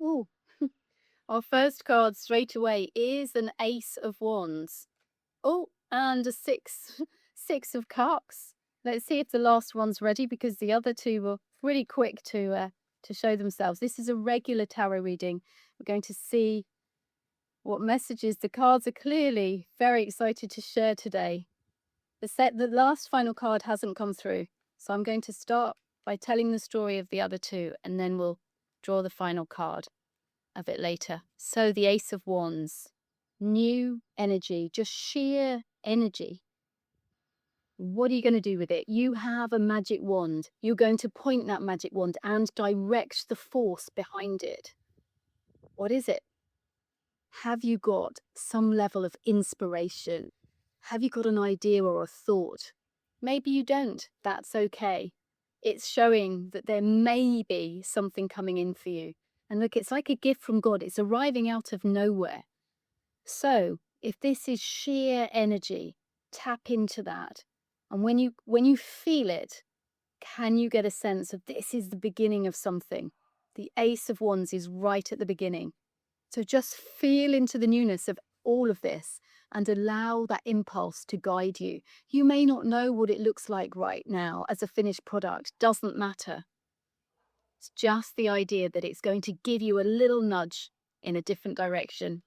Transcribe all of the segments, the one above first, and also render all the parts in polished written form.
Ooh, our first card straight away is an Ace of Wands. Oh, and a six, Six of Cups. Let's see if the last one's ready because the other two were pretty quick to show themselves. This is a regular tarot reading. We're going to see what messages the cards are clearly very excited to share today. The last final card hasn't come through, so I'm going to start by telling the story of the other two, and then we'll draw the final card of it later. So the Ace of Wands, new energy, just sheer energy. What are you going to do with it? You have a magic wand. You're going to point that magic wand and direct the force behind it. What is it? Have you got some level of inspiration? Have you got an idea or a thought? Maybe you don't. That's okay. It's showing that there may be something coming in for you. And look, it's like a gift from God. It's arriving out of nowhere. So if this is sheer energy, tap into that. And when you feel it, can you get a sense of this is the beginning of something? The Ace of Wands is right at the beginning. So just feel into the newness of all of this and allow that impulse to guide you. You may not know what it looks like right now as a finished product, doesn't matter. It's just the idea that it's going to give you a little nudge in a different direction.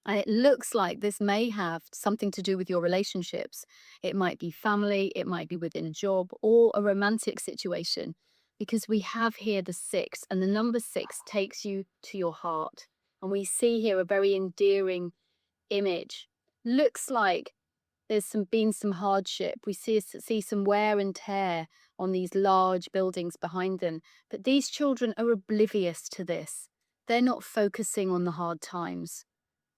And it looks like this may have something to do with your relationships. It might be family, it might be within a job or a romantic situation, because we have here the six, and the number six takes you to your heart. And we see here a very endearing image. Looks like there's been some hardship. We see some wear and tear on these large buildings behind them. But these children are oblivious to this. They're not focusing on the hard times.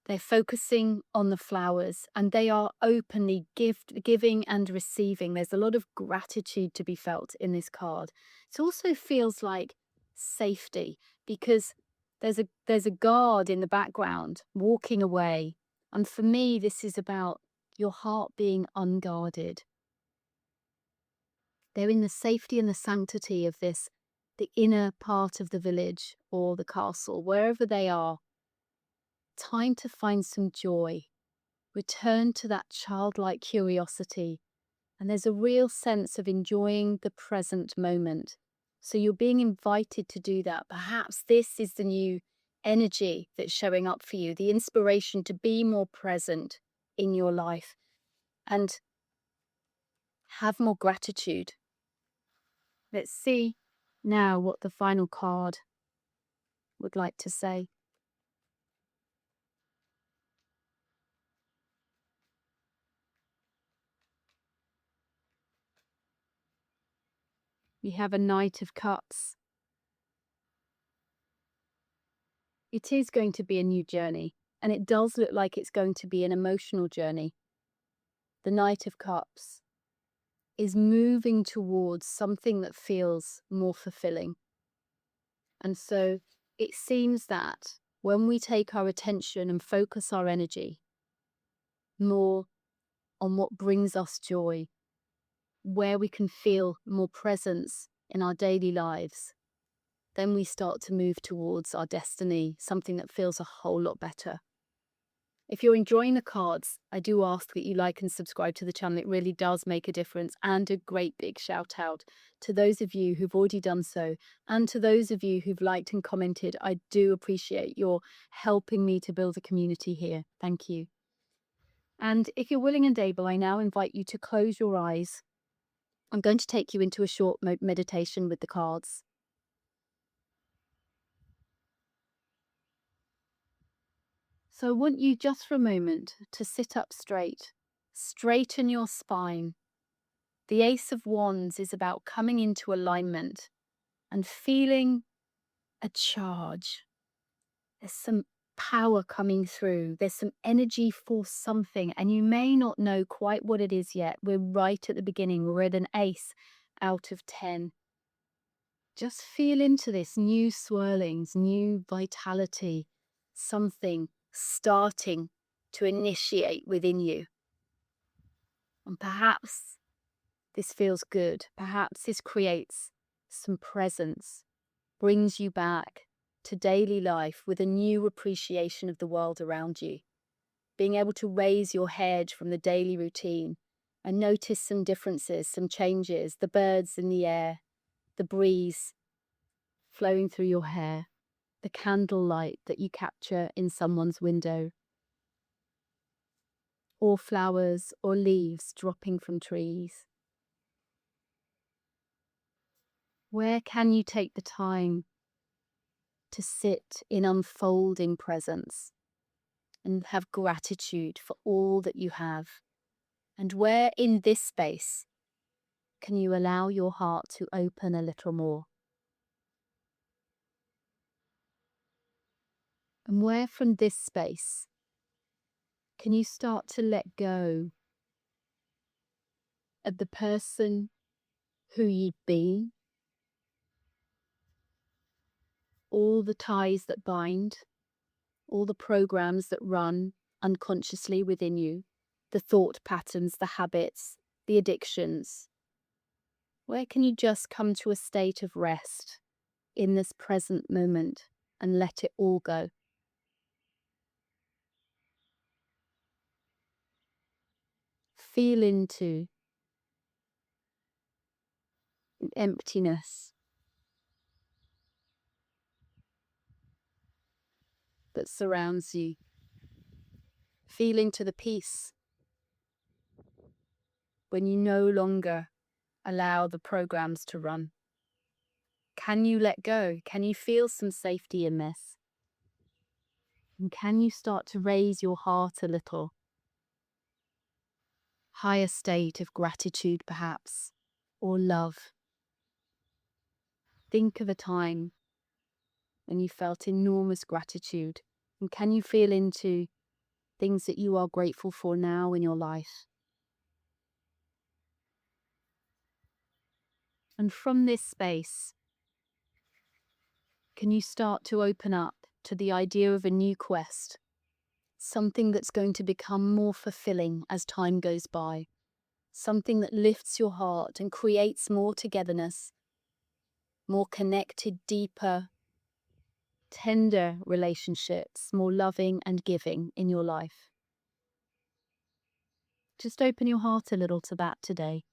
They're focusing on the flowers, and they are openly giving and receiving. There's a lot of gratitude to be felt in this card. It also feels like safety because there's a guard in the background walking away. And for me, this is about your heart being unguarded. They're in the safety and the sanctity of this, the inner part of the village or the castle, wherever they are. Time to find some joy. Return to that childlike curiosity. And there's a real sense of enjoying the present moment. So you're being invited to do that. Perhaps this is the new energy that's showing up for you, the inspiration to be more present in your life and have more gratitude. Let's see now what the final card would like to say. We have a Knight of Cups. It is going to be a new journey, and it does look like it's going to be an emotional journey. The Knight of Cups is moving towards something that feels more fulfilling. And so it seems that when we take our attention and focus our energy more on what brings us joy, where we can feel more presence in our daily lives, then we start to move towards our destiny, something that feels a whole lot better. If you're enjoying the cards, I do ask that you like and subscribe to the channel. It really does make a difference. And a great big shout out to those of you who've already done so. And to those of you who've liked and commented, I do appreciate your helping me to build a community here. Thank you. And if you're willing and able, I now invite you to close your eyes. I'm going to take you into a short meditation with the cards. So I want you just for a moment to sit up straight, straighten your spine. The Ace of Wands is about coming into alignment and feeling a charge. There's some power coming through. There's some energy for something, and you may not know quite what it is yet. We're right at the beginning. We're at an ace out of 10. Just feel into this new swirlings, new vitality, something starting to initiate within you. And perhaps this feels good. Perhaps this creates some presence, brings you back to daily life with a new appreciation of the world around you. Being able to raise your head from the daily routine and notice some differences, some changes, the birds in the air, the breeze flowing through your hair, the candlelight that you capture in someone's window, or flowers or leaves dropping from trees. Where can you take the time to sit in unfolding presence and have gratitude for all that you have? And where in this space can you allow your heart to open a little more? And where from this space can you start to let go of the person who you've been, all the ties that bind, all the programs that run unconsciously within you, the thought patterns, the habits, the addictions? Where can you just come to a state of rest in this present moment and let it all go? Feel into emptiness that surrounds you. Feel into the peace when you no longer allow the programs to run. Can you let go? Can you feel some safety in this? And can you start to raise your heart a little? Higher state of gratitude, perhaps, or love. Think of a time when you felt enormous gratitude. And can you feel into things that you are grateful for now in your life? And from this space, can you start to open up to the idea of a new quest? Something that's going to become more fulfilling as time goes by. Something that lifts your heart and creates more togetherness, more connected, deeper, tender relationships, more loving and giving in your life. Just open your heart a little to that today.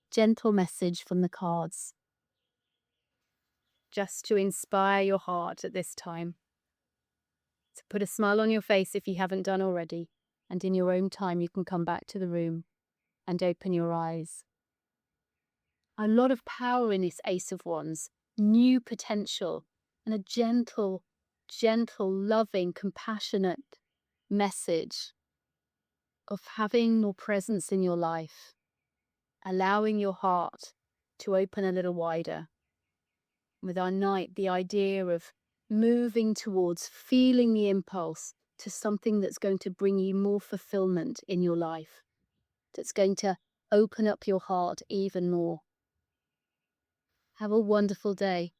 Gentle message from the cards, just to inspire your heart at this time. To put a smile on your face if you haven't done already, and in your own time you can come back to the room and open your eyes. A lot of power in this Ace of Wands, new potential, and a gentle, loving, compassionate message of having more presence in your life, allowing your heart to open a little wider. With our Knight, the idea of moving towards feeling the impulse to something that's going to bring you more fulfillment in your life, that's going to open up your heart even more. Have a wonderful day.